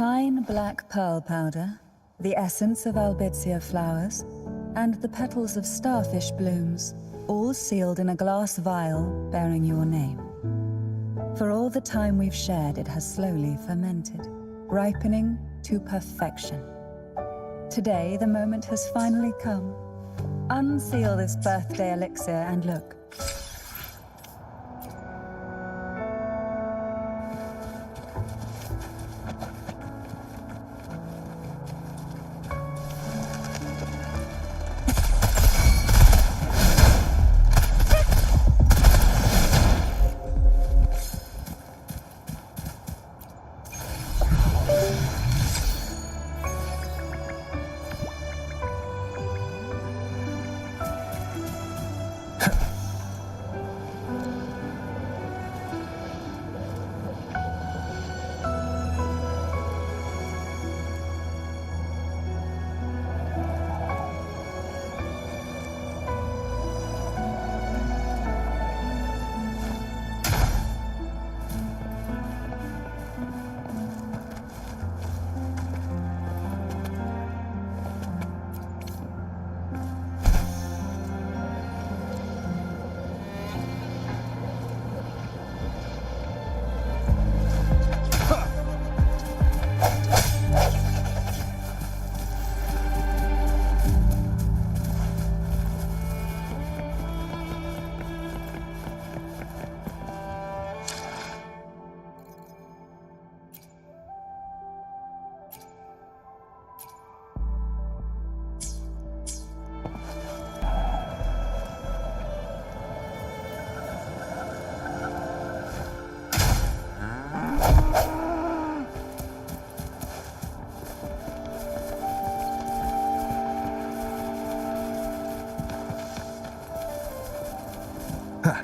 Fine black pearl powder, the essence of albizia flowers, and the petals of starfish blooms, all sealed in a glass vial bearing your name. For all the time we've shared, it has slowly fermented, ripening to perfection. Today, the moment has finally come. Unseal this birthday elixir and look.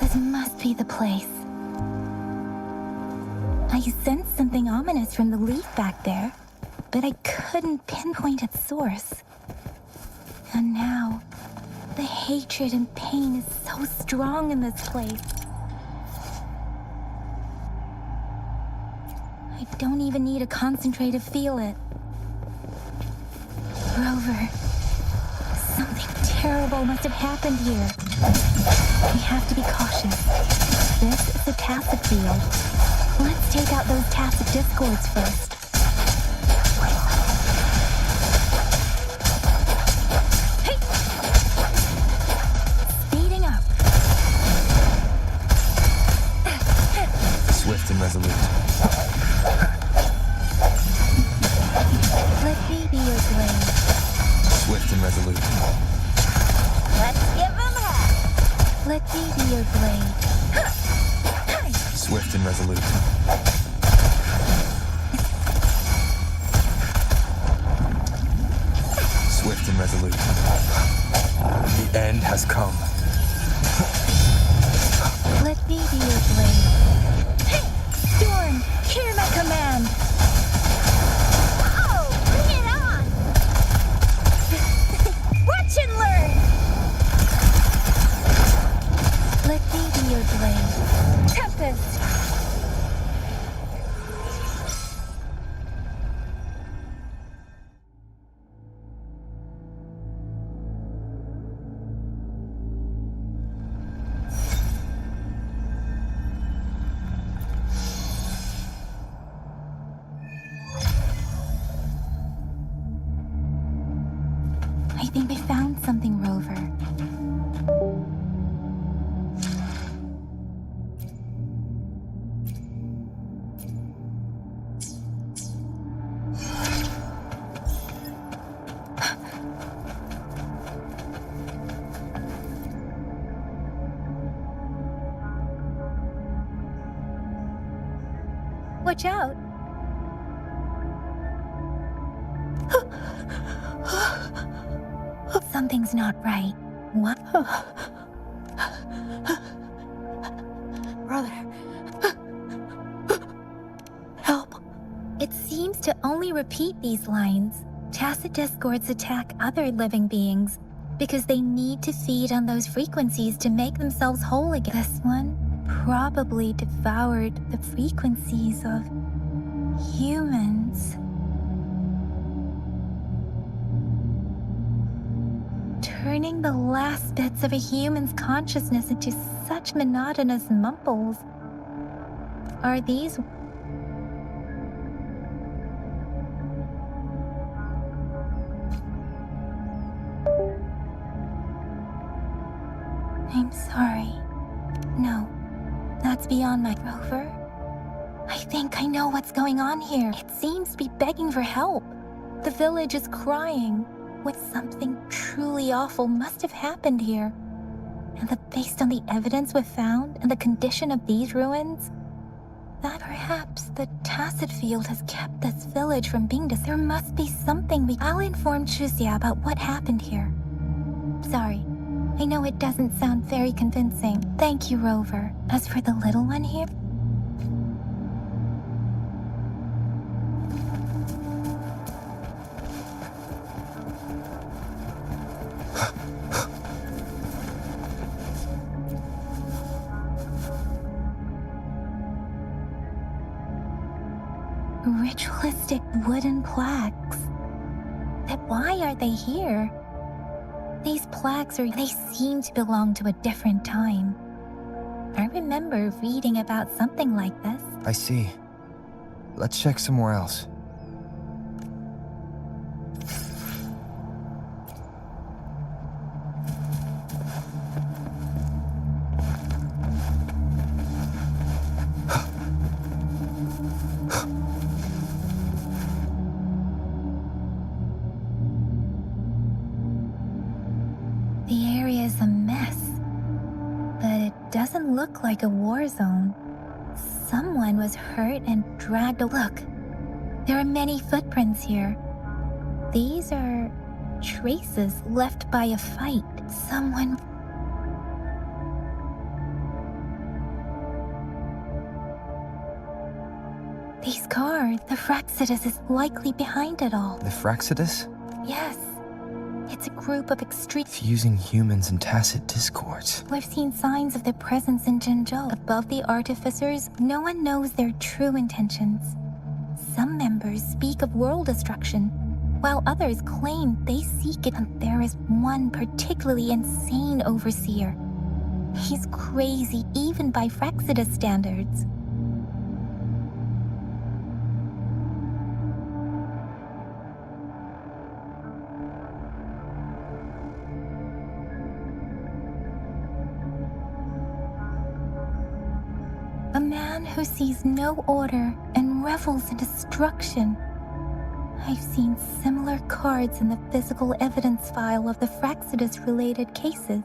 This must be the place. I sensed something ominous from the leaf back there, but I couldn't pinpoint its source. And now, the hatred and pain is so strong in this place. I don't even need to concentrate to feel it. Rover, something terrible must have happened here. We have to be cautious. This is a tacit field. Let's take out those tacit discords first. Hey! Speeding up. Swift and resolute. Let me be your blade. Swift and resolute. Let's give them hell. Let me be your blade. Swift and resolute. Swift and resolute. The end has come. Let me be your blade. Hey! Storm, hear my command! Oh, bring it on! Watch and learn! Let me be your blade. Tempest! I think I found something, Rover. Watch out. Something's not right. What? Brother. Help. It seems to only repeat these lines. Tacit discords attack other living beings because they need to feed on those frequencies to make themselves whole again. This one probably devoured the frequencies of humans. turning the last bits of a human's consciousness into such monotonous mumbles. Are these... I'm sorry. No, that's beyond my... Rover? I think I know what's going on here. It seems to be begging for help. The village is crying. What something truly awful must have happened here. And based on the evidence we've found and the condition of these ruins, that perhaps the tacit field has kept this village from being There must be something I'll inform Chuzia about what happened here. Sorry, I know it doesn't sound very convincing. Thank you, Rover. As for the little one here... Ritualistic wooden plaques. But why are they here? These plaques they seem to belong to a different time. I remember reading about something like this. I see. Let's check somewhere else. Look like a war zone. Someone was hurt and dragged. Look, there are many footprints here. These are traces left by a fight. Someone... These cars, the Fraxidus is likely behind it all. The Fraxidus? Yes. It's a group of extreme... Fusing humans and tacit discords. We've seen signs of their presence in Jinzhou. Above the artificers, no one knows their true intentions. Some members speak of world destruction, while others claim they seek it. And there is one particularly insane overseer. He's crazy even by Fraxidus standards. A man who sees no order and revels in destruction. I've seen similar cards in the physical evidence file of the Fraxidus-related cases.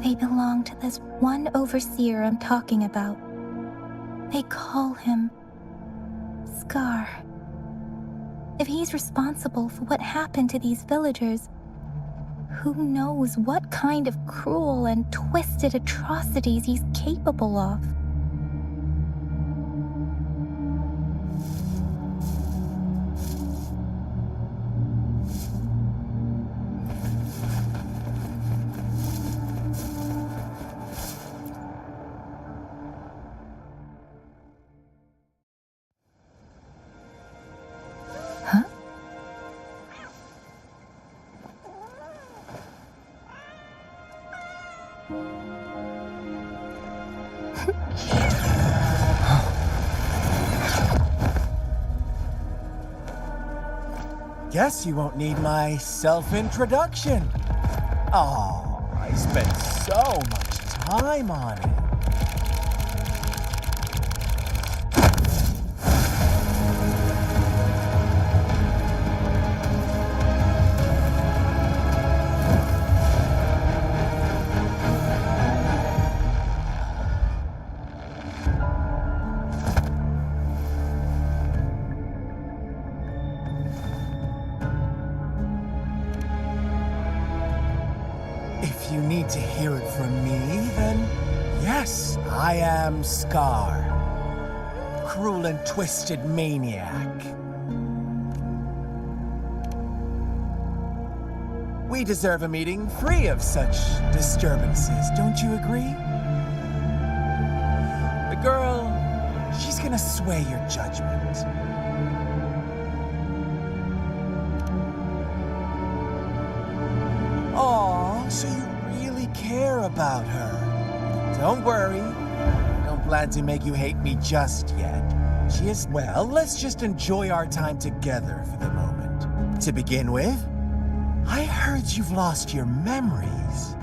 They belong to this one overseer I'm talking about. They call him Scar. If he's responsible for what happened to these villagers, who knows what kind of cruel and twisted atrocities he's capable of. Guess you won't need my self-introduction. Oh, I spent so much time on it. If you need to hear it from me, then yes, I am Scar. Cruel and twisted maniac. We deserve a meeting free of such disturbances, don't you agree? The girl, she's gonna sway your judgment. So you really care about her. Don't worry. I don't plan to make you hate me just yet. She is, well, let's just enjoy our time together for the moment. To begin with, I heard you've lost your memories.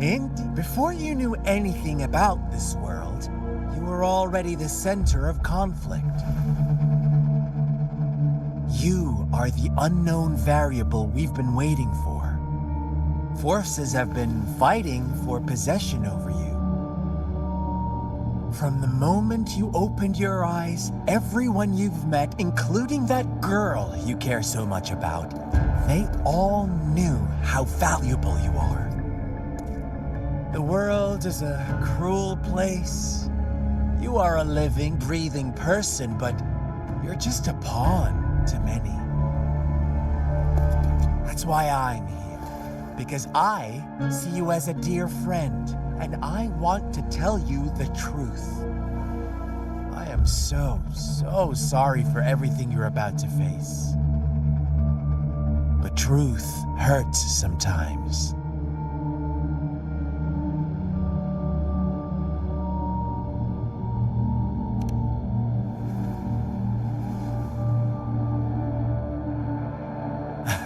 Indeed. Before you knew anything about this world, you were already the center of conflict. You are the unknown variable we've been waiting for. Forces have been fighting for possession over you. From the moment you opened your eyes, everyone you've met, including that girl you care so much about, they all knew how valuable you are. The world is a cruel place. You are a living, breathing person, but you're just a pawn to many. That's why I'm here, because I see you as a dear friend, and I want to tell you the truth. I am so sorry for everything you're about to face. But truth hurts sometimes.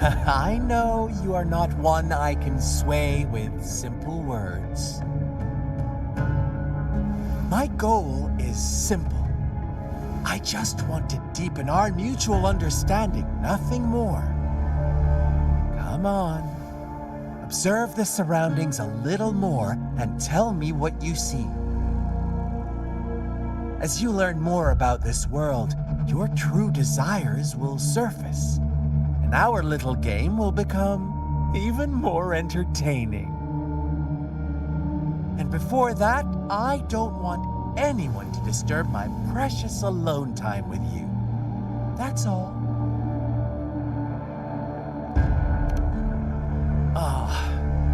I know you are not one I can sway with simple words. My goal is simple. I just want to deepen our mutual understanding, nothing more. Come on. Observe the surroundings a little more and tell me what you see. As you learn more about this world, your true desires will surface. And our little game will become even more entertaining. And before that, I don't want anyone to disturb my precious alone time with you. That's all.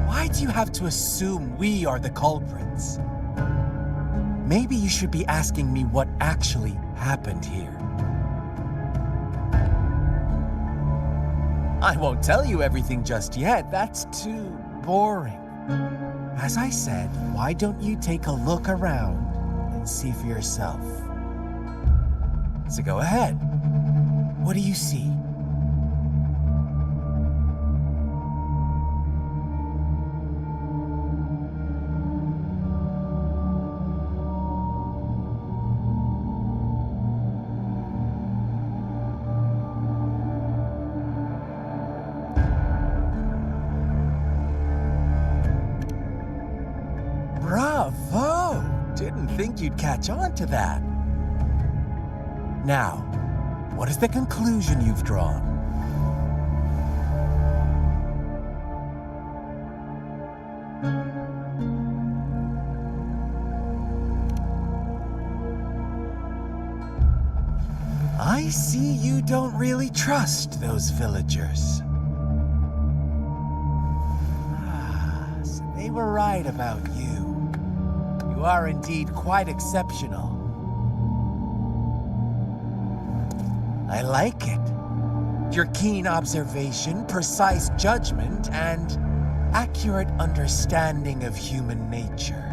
Why do you have to assume we are the culprits? Maybe you should be asking me what actually happened here. I won't tell you everything just yet. That's too boring. As I said, why don't you take a look around and see for yourself? So go ahead. What do you see? Bravo! Didn't think you'd catch on to that. Now, what is the conclusion you've drawn? I see you don't really trust those villagers. So they were right about you. You are indeed quite exceptional. I like it. Your keen observation, precise judgment, and accurate understanding of human nature.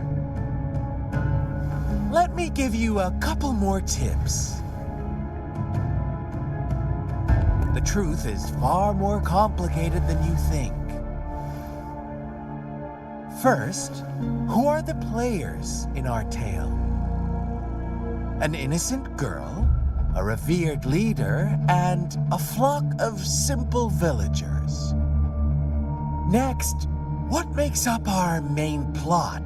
Let me give you a couple more tips. The truth is far more complicated than you think. First, who are the players in our tale? An innocent girl, a revered leader, and a flock of simple villagers. Next, what makes up our main plot?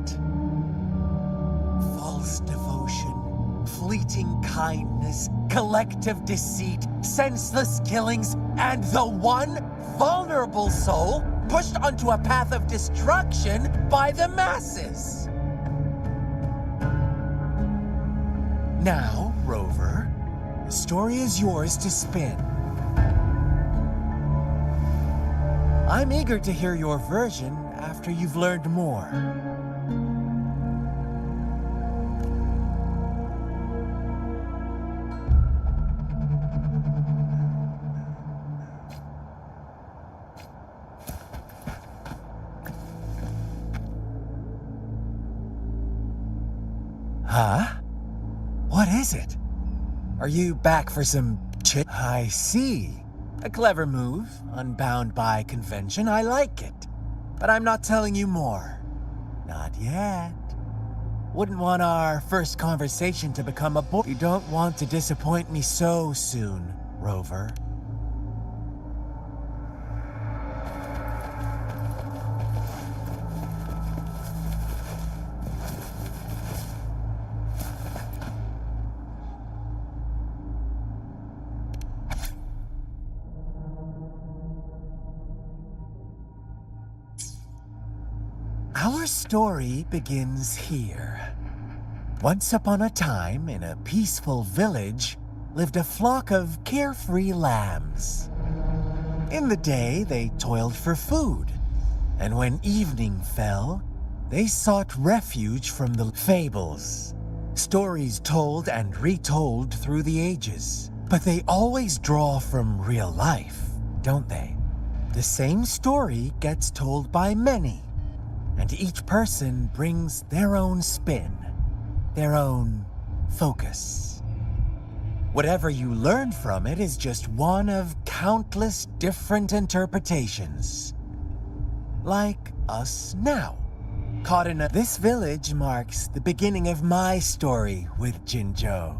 False devotion, fleeting kindness, collective deceit, senseless killings, and the one vulnerable soul pushed onto a path of destruction by the masses. Now, Rover, the story is yours to spin. I'm eager to hear your version after you've learned more. Huh? What is it? Are you back for some I see. A clever move, unbound by convention. I like it. But I'm not telling you more. Not yet. Wouldn't want our first conversation to become a bore. You don't want to disappoint me so soon, Rover. Our story begins here. Once upon a time, in a peaceful village, lived a flock of carefree lambs. In the day, they toiled for food, and when evening fell, they sought refuge from the fables, stories told and retold through the ages. But they always draw from real life, don't they? The same story gets told by many, and each person brings their own spin, their own focus. Whatever you learn from it is just one of countless different interpretations. Like us now. Caught in this village marks the beginning of my story with Jinzhou.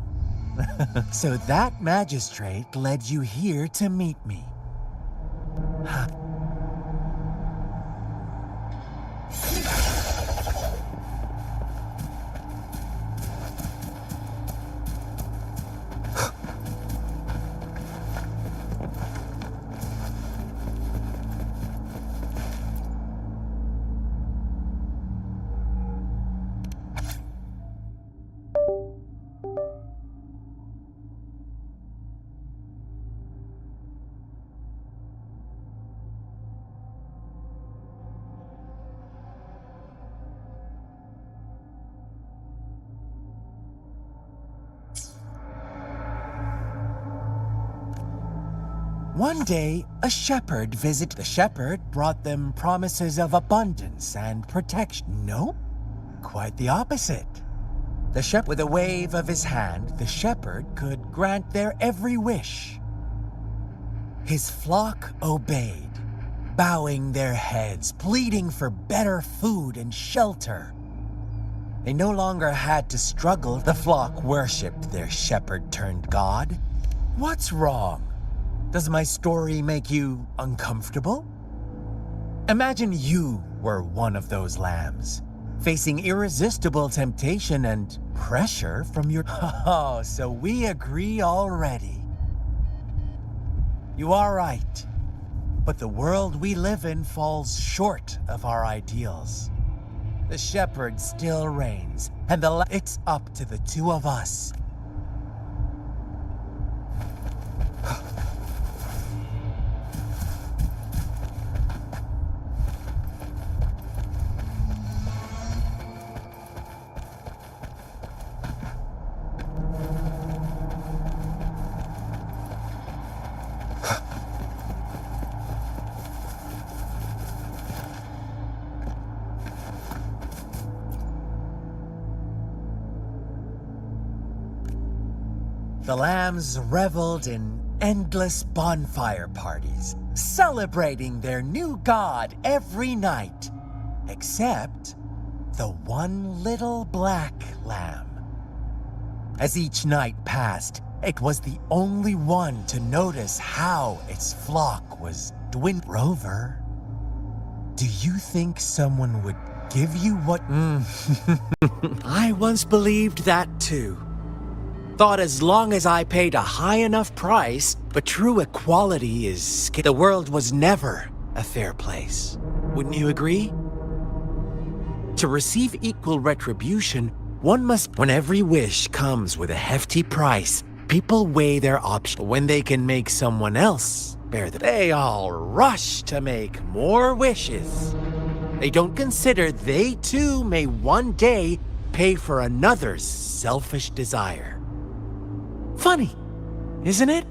So that magistrate led you here to meet me. One day, a shepherd visited. The shepherd brought them promises of abundance and protection. No, quite the opposite. With a wave of his hand, the shepherd could grant their every wish. His flock obeyed, bowing their heads, pleading for better food and shelter. They no longer had to struggle. The flock worshipped their shepherd-turned-god. What's wrong? Does my story make you uncomfortable? Imagine you were one of those lambs, facing irresistible temptation and pressure from your... Oh, so we agree already. You are right, but the world we live in falls short of our ideals. The shepherd still reigns, and it's up to the two of us. The lambs reveled in endless bonfire parties, celebrating their new god every night, except the one little black lamb. As each night passed, it was the only one to notice how its flock was dwindling. Rover, do you think someone would give you what... I once believed that too. Thought as long as I paid a high enough price, but true equality is... The world was never a fair place. Wouldn't you agree? To receive equal retribution, one must... When every wish comes with a hefty price, people weigh their options. When they can make someone else bear the... They all rush to make more wishes. They don't consider they too may one day pay for another's selfish desire. Funny, isn't it?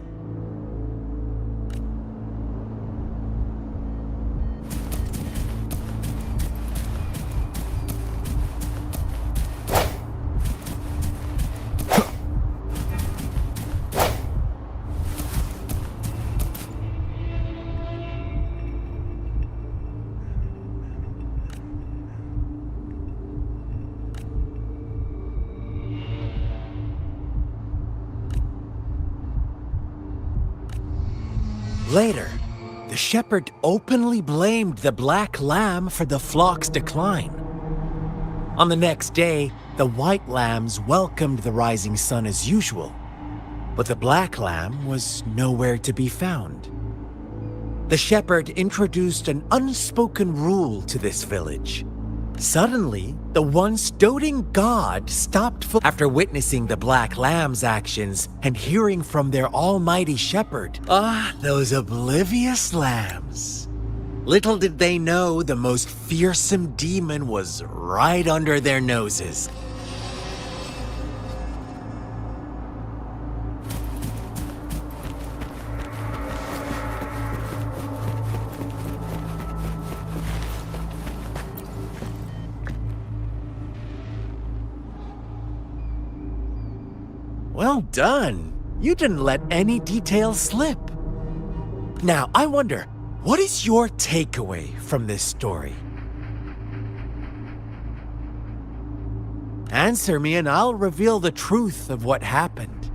Later, the shepherd openly blamed the black lamb for the flock's decline. On the next day, the white lambs welcomed the rising sun as usual, but the black lamb was nowhere to be found. The shepherd introduced an unspoken rule to this village. Suddenly, the once doting god stopped after witnessing the black lamb's actions and hearing from their almighty shepherd. Ah, those oblivious lambs. Little did they know the most fearsome demon was right under their noses. Well done. You didn't let any details slip. Now, I wonder, what is your takeaway from this story? Answer me and I'll reveal the truth of what happened.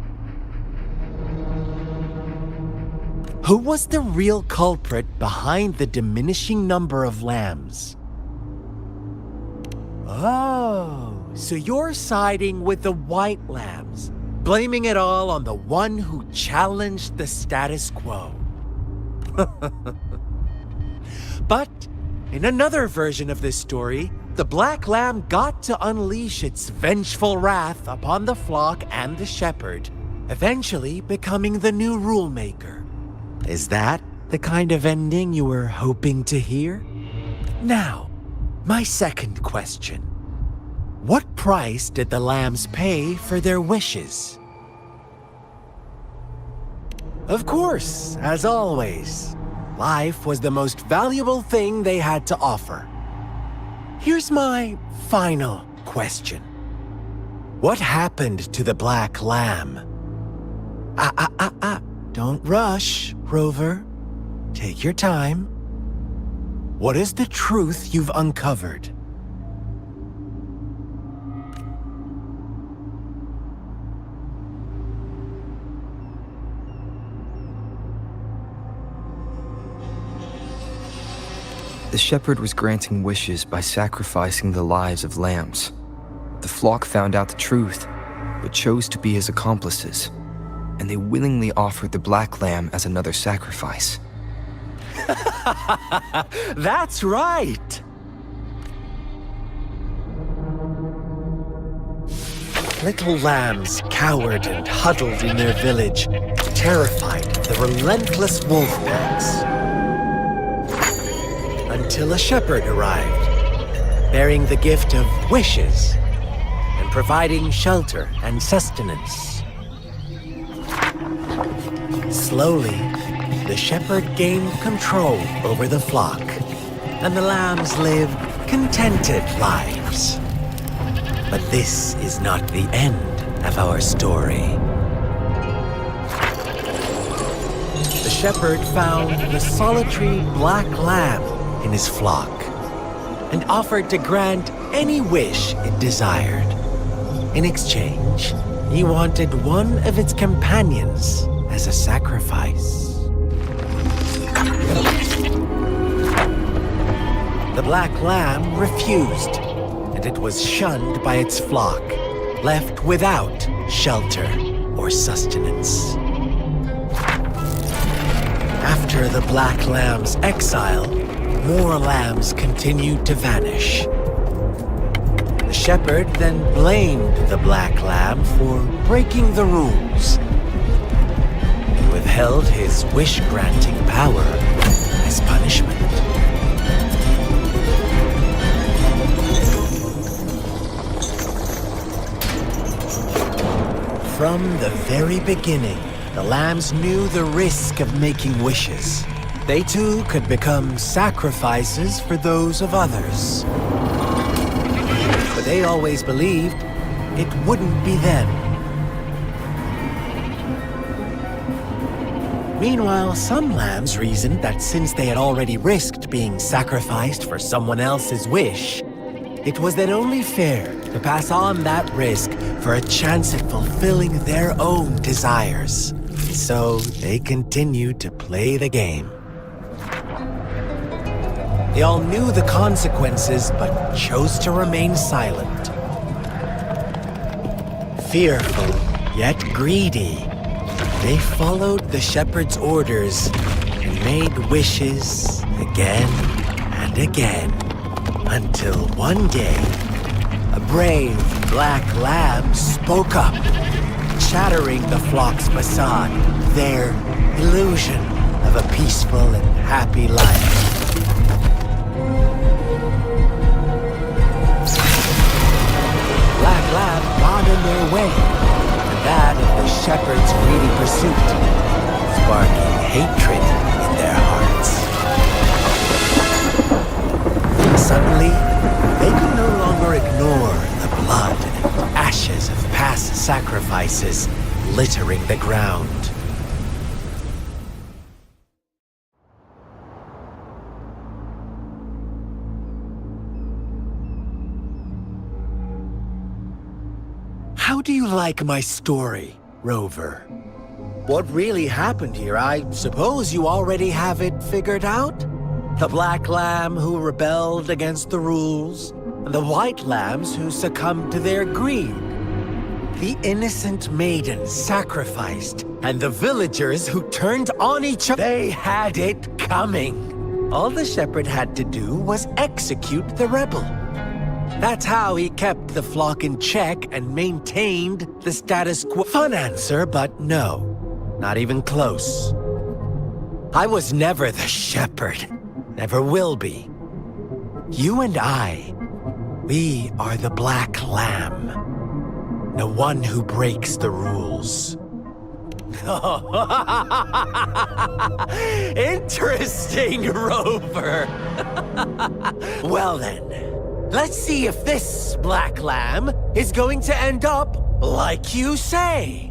Who was the real culprit behind the diminishing number of lambs? Oh, so you're siding with the white lambs, blaming it all on the one who challenged the status quo. But in another version of this story, the black lamb got to unleash its vengeful wrath upon the flock and the shepherd, eventually becoming the new rule maker. Is that the kind of ending you were hoping to hear? Now, my second question. What price did the lambs pay for their wishes? Of course, as always, life was the most valuable thing they had to offer. Here's my final question. What happened to the black lamb? Don't rush, Rover. Take your time. What is the truth you've uncovered? The shepherd was granting wishes by sacrificing the lives of lambs. The flock found out the truth, but chose to be his accomplices, and they willingly offered the black lamb as another sacrifice. That's right! Little lambs cowered and huddled in their village, terrified of the relentless wolf packs. Until a shepherd arrived, bearing the gift of wishes and providing shelter and sustenance. Slowly, the shepherd gained control over the flock, and the lambs lived contented lives. But this is not the end of our story. The shepherd found the solitary black lamb in his flock and offered to grant any wish it desired. In exchange, he wanted one of its companions as a sacrifice. The black lamb refused, and it was shunned by its flock, left without shelter or sustenance. After the black lamb's exile, more lambs continued to vanish. The shepherd then blamed the black lamb for breaking the rules. He withheld his wish-granting power as punishment. From the very beginning, the lambs knew the risk of making wishes. They too could become sacrifices for those of others. But they always believed it wouldn't be them. Meanwhile, some lambs reasoned that since they had already risked being sacrificed for someone else's wish, it was then only fair to pass on that risk for a chance at fulfilling their own desires. So they continued to play the game. They all knew the consequences, but chose to remain silent. Fearful, yet greedy, they followed the shepherd's orders and made wishes again and again, until one day, a brave black lamb spoke up, shattering the flock's facade, their illusion of a peaceful and happy life. Black lamb got in their way, and that of the shepherd's greedy pursuit, sparking hatred in their hearts. Suddenly, they could no longer ignore the blood and ashes of past sacrifices littering the ground. How do you like my story, Rover? What really happened here? I suppose you already have it figured out? The black lamb who rebelled against the rules, and the white lambs who succumbed to their greed. The innocent maiden sacrificed, and the villagers who turned on each other. They had it coming. All the shepherd had to do was execute the rebel. That's how he kept the flock in check and maintained the status quo. Fun answer, but no. Not even close. I was never the shepherd. Never will be. You and I, we are the black lamb. The one who breaks the rules. Interesting, Rover. Well then, let's see if this black lamb is going to end up like you say.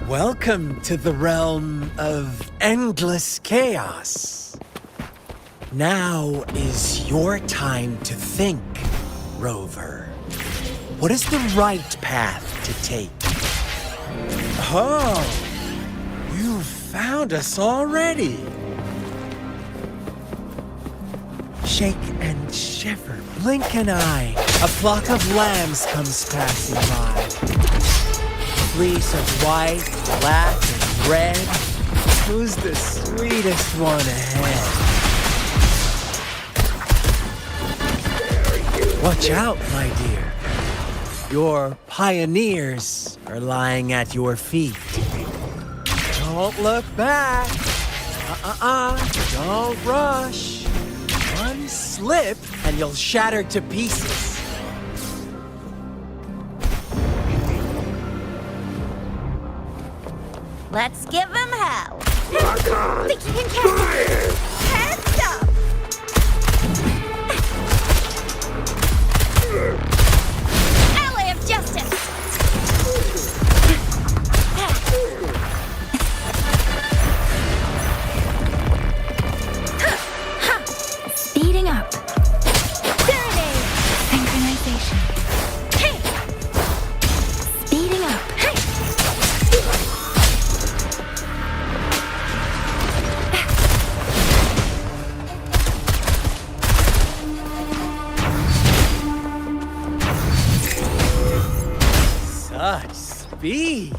Welcome to the realm of endless chaos. Now is your time to think, Rover. What is the right path to take? Oh, you found us already. Shake and shiver, blink an eye. A flock of lambs comes passing by. Fleece of white, black, and red. Who's the sweetest one ahead? Watch out, my dear. Your pioneers are lying at your feet. Don't look back. Don't rush. One slip and you'll shatter to pieces. Let's give them hell. Think you can catch it? Heads up! Ally of justice! Speeding up. Synchronization. Speeding up. Such speed!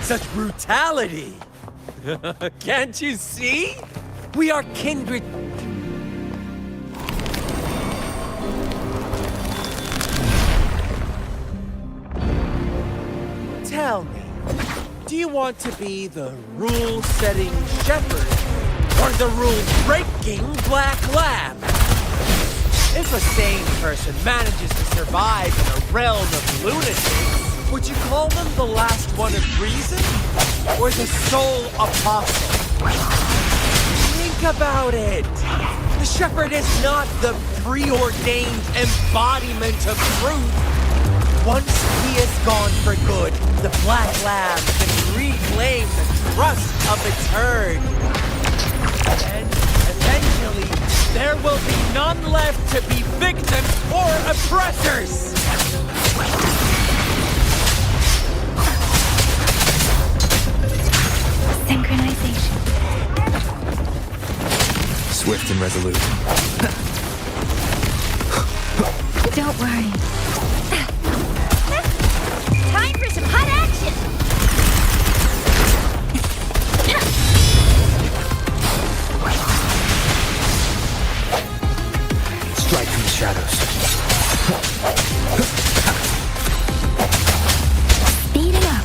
Such brutality! Can't you see? We are kindred. Tell me, do you want to be the rule-setting shepherd or the rule-breaking black lamb? If a sane person manages to survive in a realm of lunacy, would you call them the last one of reason? Or the sole apostle? Think about it! The shepherd is not the preordained embodiment of truth. Once he is gone for good, the black lamb can reclaim the trust of its herd. And eventually, there will be none left to be victims or oppressors! Synchronization. Swift and resolute. Don't worry. Time for some hot action! Strike from the shadows. Speed it up.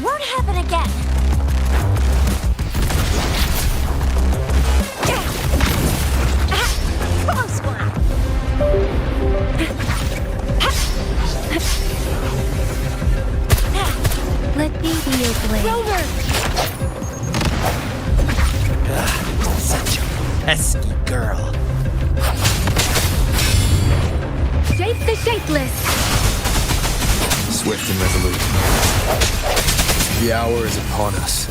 Won't happen again. Close one. Let me be your blade. Rover! Such a pesky girl. Shape the shapeless. Swift and resolute. The hour is upon us.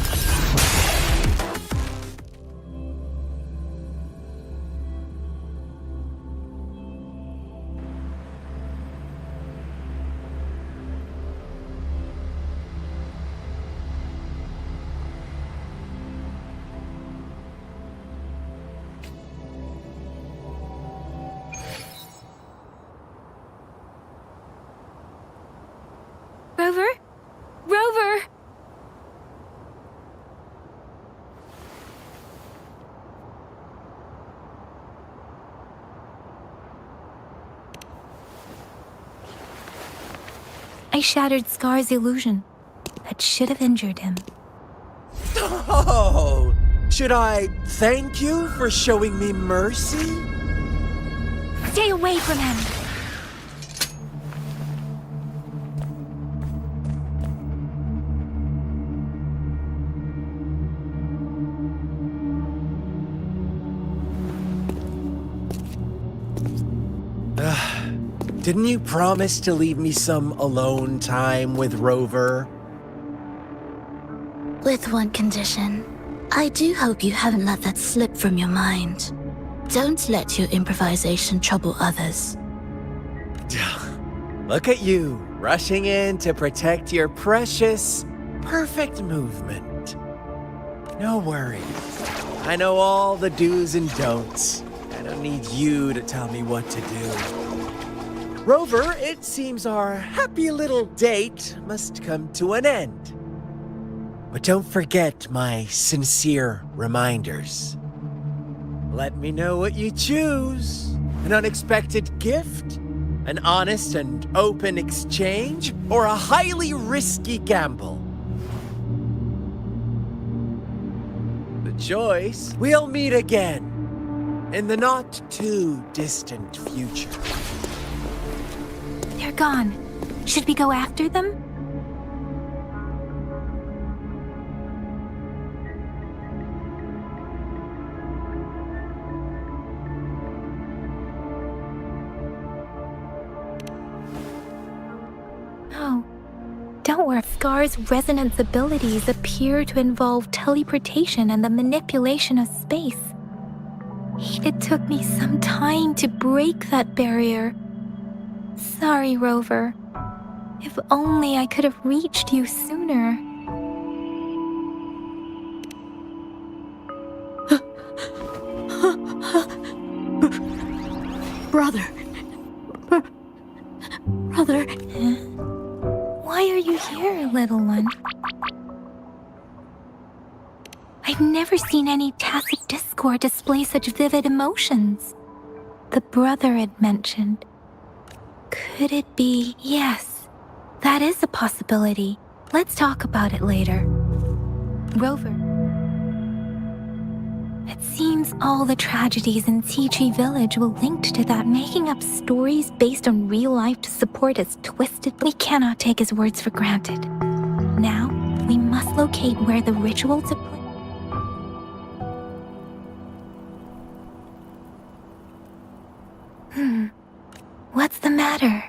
Rover? Rover! I shattered Scar's illusion. That should have injured him. Oh! Should I thank you for showing me mercy? Stay away from him! Didn't you promise to leave me some alone time with Rover? With one condition. I do hope you haven't let that slip from your mind. Don't let your improvisation trouble others. Look at you, rushing in to protect your precious, perfect movement. No worries. I know all the do's and don'ts. I don't need you to tell me what to do. Rover, it seems our happy little date must come to an end. But don't forget my sincere reminders. Let me know what you choose. An unexpected gift? An honest and open exchange? Or a highly risky gamble? The choice? We'll meet again. In the not-too-distant future. They're gone. Should we go after them? No. Don't worry. Scar's resonance abilities appear to involve teleportation and the manipulation of space. It took me some time to break that barrier. Sorry, Rover. If only I could have reached you sooner. Brother. Brother. Why are you here, little one? I've never seen any tacit discord display such vivid emotions. The brother had mentioned. Could it be? Yes, that is a possibility. Let's talk about it later. Rover. It seems all the tragedies in Tea Village were linked to that. Making up stories based on real life to support his twisted... We cannot take his words for granted. Now, we must locate where the rituals are... What's the matter?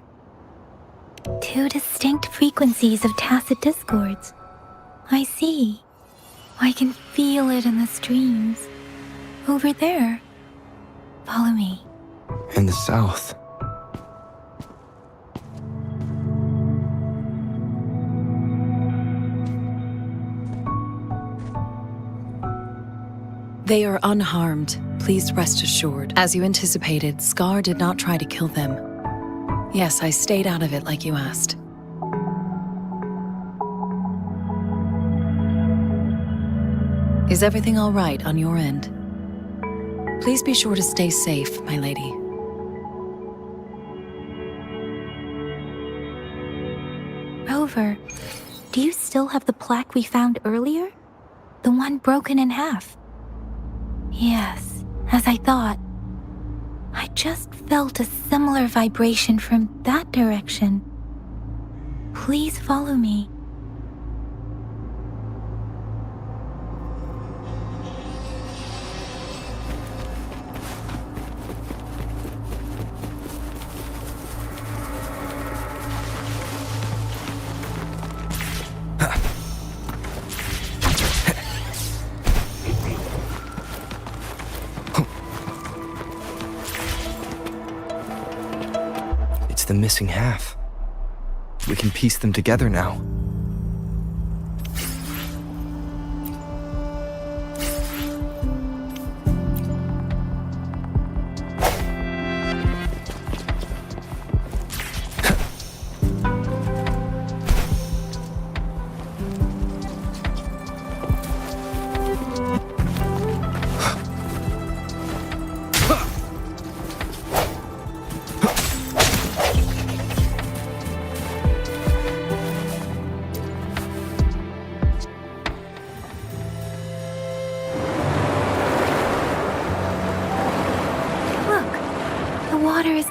Two distinct frequencies of tacit discords. I see. I can feel it in the streams. Over there. Follow me. In the south. They are unharmed. Please rest assured. As you anticipated, Scar did not try to kill them. Yes, I stayed out of it like you asked. Is everything all right on your end? Please be sure to stay safe, my lady. Rover, do you still have the plaque we found earlier? The one broken in half? Yes, as I thought. I just felt a similar vibration from that direction. Please follow me. The missing half. We can piece them together now.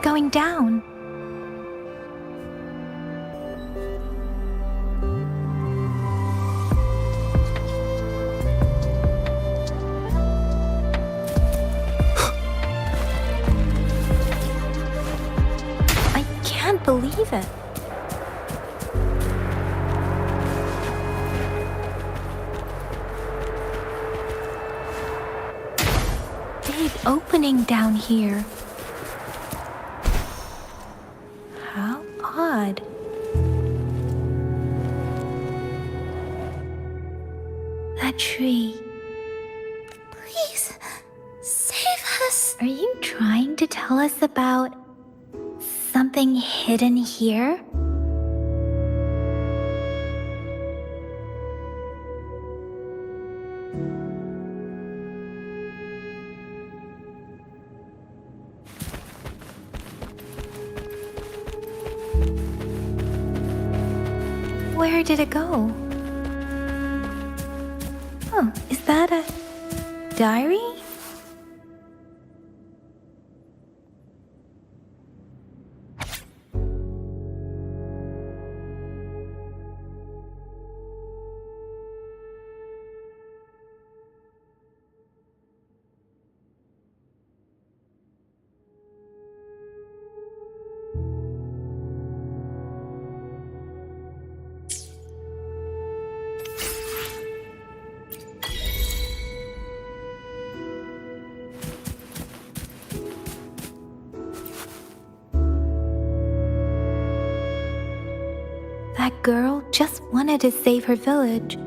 Going down. I can't believe it. Big opening down here. Odd. That tree. Please, save us. Are you trying to tell us about something hidden here? Where did it go? Oh, is that a diary? That girl just wanted to save her village.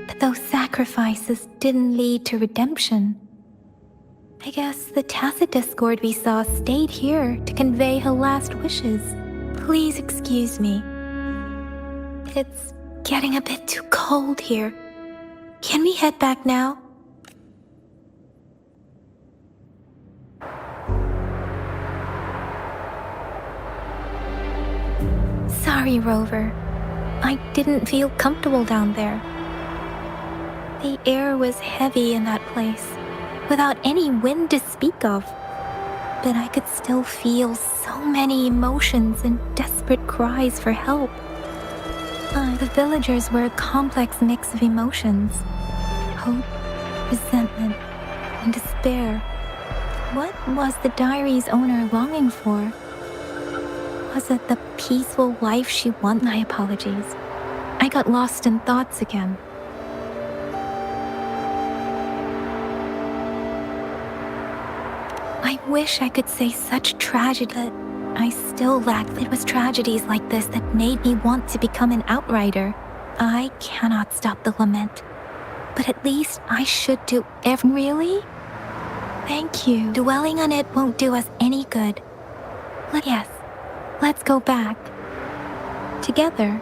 But those sacrifices didn't lead to redemption. I guess the tacit discord we saw stayed here to convey her last wishes. Please excuse me. It's getting a bit too cold here. Can we head back now? Sorry, Rover. I didn't feel comfortable down there. The air was heavy in that place, without any wind to speak of. But I could still feel so many emotions and desperate cries for help. The villagers were a complex mix of emotions: hope, resentment, and despair. What was the diary's owner longing for? Was it the peaceful life she wanted? My apologies. I got lost in thoughts again. I wish I could say such tragedy, but I still lack. It was tragedies like this that made me want to become an outrider. I cannot stop the lament, but at least I should do Really? Thank you. Dwelling on it won't do us any good. Yes, let's go back. Together.